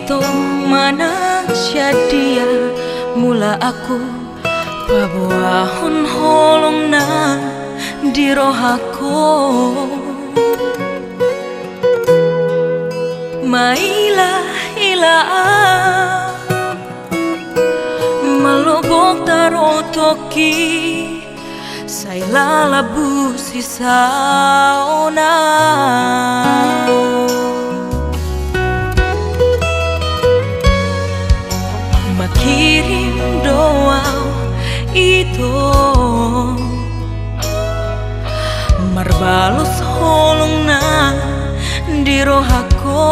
Itu mana dia mula aku pabuahun holongna di rohaku mailah ilah malobok tarotoki saila labu sisaona makirim doa itu marbalus holongna di rohaku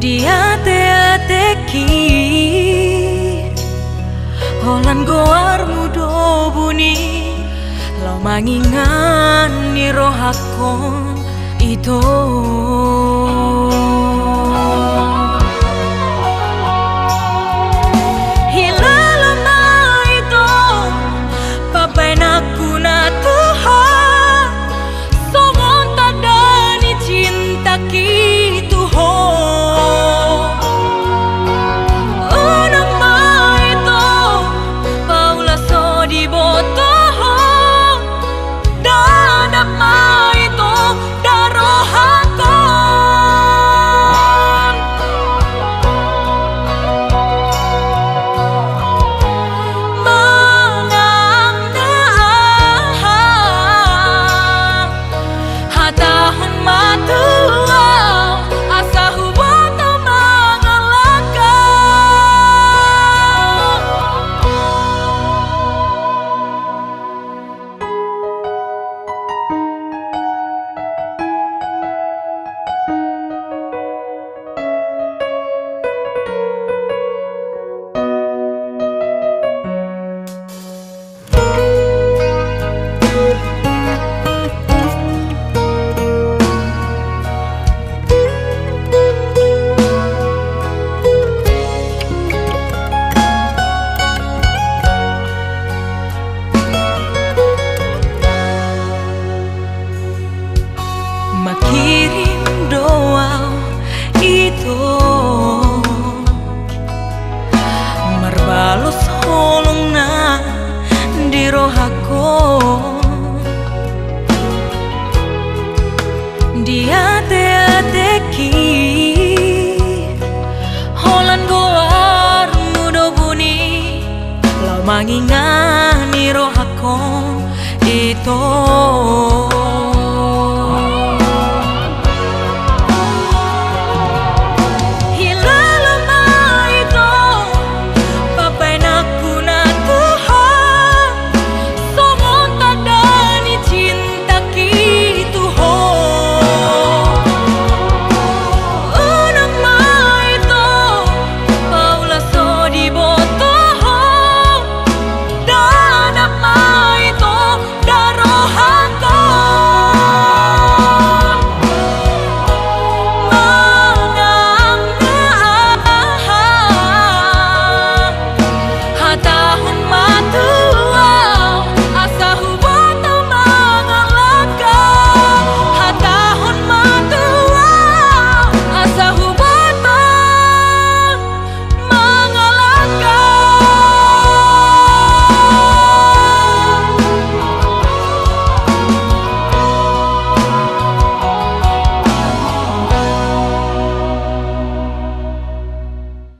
dia te-teki holan goar mudo buni lau mangingan ni rohaku itu makirim doa itu marbalus holongna di rohaku dia te-teki holan goar mudo buni lau mangingani rohaku itu